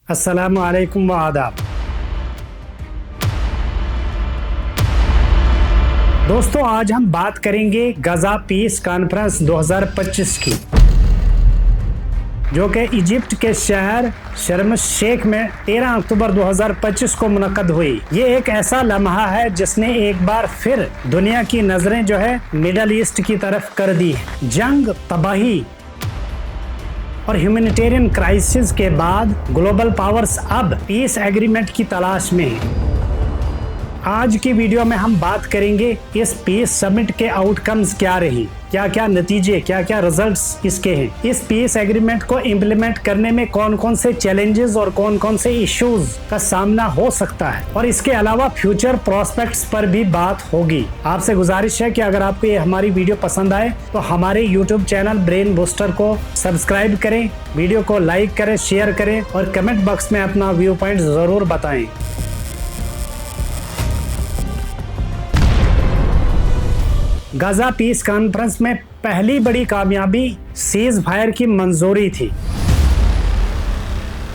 अस्सलामु अलैकुम व आदाब। दोस्तों, आज हम बात करेंगे गजा पीस कॉन्फ्रेंस 2025 की, जो कि इजिप्ट के शहर शर्म शेख में 13 अक्टूबर 2025 को मुनक्कद हुई। ये एक ऐसा लम्हा है जिसने एक बार फिर दुनिया की नजरें जो है मिडल ईस्ट की तरफ कर दी है। जंग, तबाही और ह्यूमैनिटेरियन क्राइसिस के बाद ग्लोबल पावर्स अब पीस एग्रीमेंट की तलाश में हैं। आज की वीडियो में हम बात करेंगे इस पीस समिट के आउटकम्स क्या रही, क्या क्या नतीजे, क्या क्या रिजल्ट्स इसके हैं। इस पीस एग्रीमेंट को इम्प्लीमेंट करने में कौन कौन से चैलेंजेस और कौन कौन से इश्यूज का सामना हो सकता है, और इसके अलावा फ्यूचर प्रोस्पेक्ट्स पर भी बात होगी। आपसे गुजारिश है कि अगर आपको ये हमारी वीडियो पसंद आए तो हमारे यूट्यूब चैनल ब्रेन बूस्टर को सब्सक्राइब करें, वीडियो को लाइक करें, शेयर करें और कमेंट बॉक्स में अपना व्यू पॉइंट जरूर बताएं। गजा पीस कॉन्फ्रेंस में पहली बड़ी कामयाबी सीज फायर की मंजूरी थी।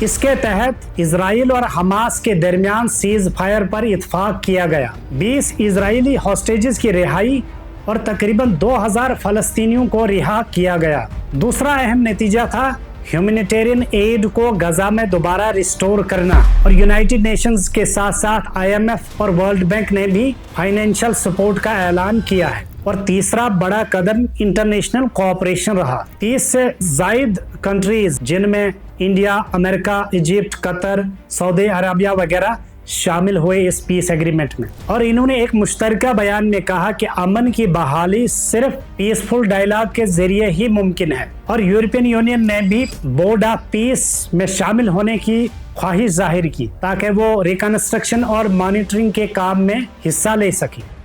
इसके तहत इजराइल और हमास के दरमियान सीज फायर पर इत्फाक किया गया। 20 इजरायली हॉस्टेजेस की रिहाई और तकरीबन 2000 फलस्तीनियों को रिहा किया गया। दूसरा अहम नतीजा था ह्यूमैनिटेरियन एड को गजा में दोबारा रिस्टोर करना, और यूनाइटेड नेशंस के साथ साथ IMF और वर्ल्ड बैंक ने भी फाइनेंशियल सपोर्ट का ऐलान किया है। और तीसरा बड़ा कदम इंटरनेशनल कोऑपरेशन रहा। 30 से जायद कंट्रीज, जिनमें India, America, Egypt, Qatar, Saudi Arabia वगैरह शामिल हुए इस पीस एग्रीमेंट में, और इन्होंने एक मुश्तरका बयान में कहा कि अमन की बहाली सिर्फ पीसफुल डायलॉग के जरिए ही मुमकिन है। और यूरोपियन यूनियन ने भी बोर्ड ऑफ पीस में शामिल होने की ख्वाहिश जाहिर की ताकि वो रिकंस्ट्रक्शन और मॉनिटरिंग के काम में हिस्सा ले सके।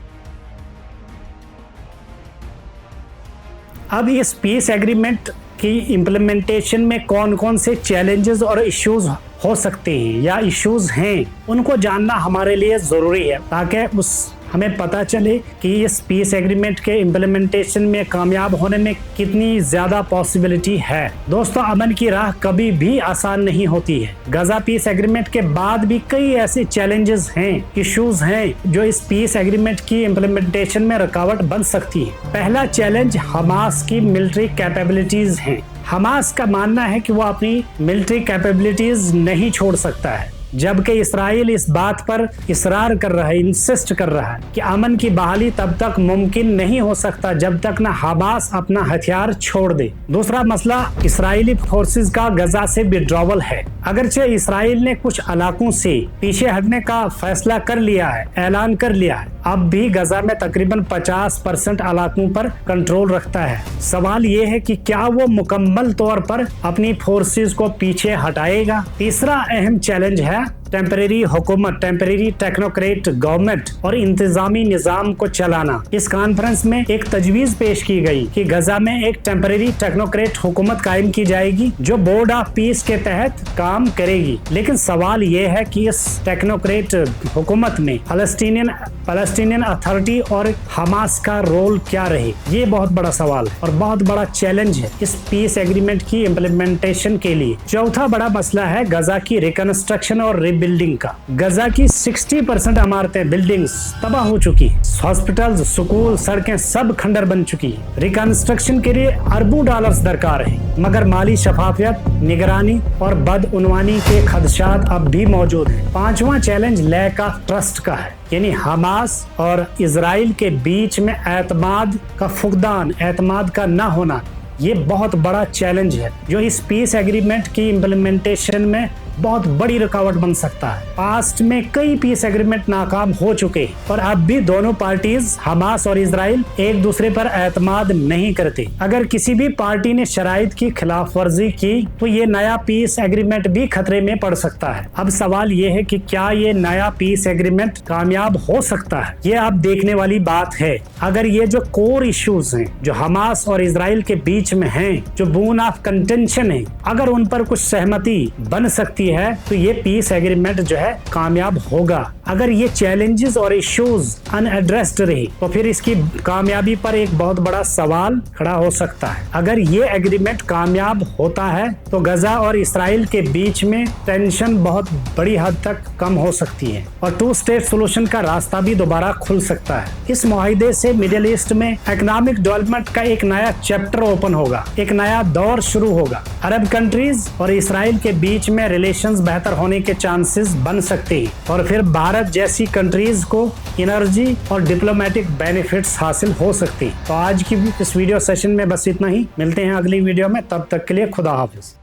अब इस पीस एग्रीमेंट की इम्प्लीमेंटेशन में कौन कौन से चैलेंजेस और इश्यूज हो सकते हैं या इश्यूज हैं, उनको जानना हमारे लिए ज़रूरी है, ताकि हमें पता चले कि इस पीस एग्रीमेंट के इम्प्लीमेंटेशन में कामयाब होने में कितनी ज़्यादा पॉसिबिलिटी है। दोस्तों, अमन की राह कभी भी आसान नहीं होती है। गजा पीस एग्रीमेंट के बाद भी कई ऐसे चैलेंजेस हैं, इश्यूज हैं जो इस पीस एग्रीमेंट की इम्प्लीमेंटेशन में रुकावट बन सकती है। पहला चैलेंज हमास की मिलिट्री कैपेबिलिटीज हैं। हमास का मानना है कि वो अपनी मिलिट्री कैपेबिलिटीज नहीं छोड़ सकता है, जबकि इसराइल इस बात पर इसरार कर रहा है, इंसिस्ट कर रहा है कि अमन की बहाली तब तक मुमकिन नहीं हो सकता जब तक न हमास अपना हथियार छोड़ दे। दूसरा मसला इसराइली फोर्सेस का गजा से विड्रॉवल है। अगरचे इसराइल ने कुछ इलाकों से पीछे हटने का फैसला कर लिया है, ऐलान कर लिया है, अब भी गजा में तकरीबन 50% इलाकों पर कंट्रोल रखता है। सवाल ये है कि क्या वो मुकम्मल तौर पर अपनी फोर्सेस को पीछे हटाएगा। तीसरा अहम चैलेंज है टेम्परेरी हुकूमत, टेम्परेरी टेक्नोक्रेट गवर्नमेंट और इंतजामी निजाम को चलाना। इस कॉन्फ्रेंस में एक तजवीज पेश की गई कि गजा में एक टेम्परेरी टेक्नोक्रेट हुकूमत कायम की जाएगी जो बोर्ड ऑफ पीस के तहत काम करेगी। लेकिन सवाल ये है कि इस टेक्नोक्रेट हुकूमत में फलस्तीनियन अथॉरिटी और हमास का रोल क्या रहे, ये बहुत बड़ा सवाल है और बहुत बड़ा चैलेंज है इस पीस एग्रीमेंट की इम्प्लीमेंटेशन के लिए। चौथा बड़ा मसला है गजा की रिकंस्ट्रक्शन और बिल्डिंग का। गजा की 60% इमारतें, बिल्डिंग्स तबाह हो चुकी हैं। हॉस्पिटल्स, स्कूल, सड़कें सब खंडर बन चुकी हैं। रिकंस्ट्रक्शन के लिए अरबों डॉलर्स दरकार है, मगर माली शफाफियत, निगरानी और बदउनवानी के खदशात अब भी मौजूद हैं। पांचवा चैलेंज लैक ऑफ ट्रस्ट का है, यानी हमास और इजराइल के बीच में एतमाद का फुकदान, एतमाद का न होना। ये बहुत बड़ा चैलेंज है जो इस पीस एग्रीमेंट की इम्प्लीमेंटेशन में बहुत बड़ी रुकावट बन सकता है। पास्ट में कई पीस एग्रीमेंट नाकाम हो चुके हैं और अब भी दोनों पार्टीज, हमास और इजराइल, एक दूसरे पर एतमाद नहीं करते। अगर किसी भी पार्टी ने शराइत की खिलाफ वर्जी की तो ये नया पीस एग्रीमेंट भी खतरे में पड़ सकता है। अब सवाल ये है कि क्या ये नया पीस एग्रीमेंट कामयाब हो सकता है, ये अब देखने वाली बात है। अगर ये जो कोर इश्यूज हैं जो हमास और इजराइल के बीच बीच में हैं, जो बोन ऑफ कंटेंशन है, अगर उन पर कुछ सहमति बन सकती है तो ये पीस एग्रीमेंट जो है कामयाब होगा। अगर ये चैलेंजेस और इश्यूज अनएड्रेस्ड रहे तो फिर इसकी कामयाबी पर एक बहुत बड़ा सवाल खड़ा हो सकता है। अगर ये एग्रीमेंट कामयाब होता है तो गजा और इस्राइल के बीच में टेंशन बहुत बड़ी हद तक कम हो सकती है और 2 स्टेट सोल्यूशन का रास्ता भी दोबारा खुल सकता है। इस मुआहिदे से मिडिल ईस्ट में इकोनॉमिक डेवलपमेंट का एक नया चैप्टर ओपन होगा, एक नया दौर शुरू होगा। अरब कंट्रीज और इस्राइल के बीच में रिलेशंस बेहतर होने के चांसेस बन सकते हैं और फिर भारत जैसी कंट्रीज को एनर्जी और डिप्लोमेटिक बेनिफिट्स हासिल हो सकते हैं। तो आज की इस वीडियो सेशन में बस इतना ही। मिलते हैं अगली वीडियो में, तब तक के लिए खुदा हाफिज।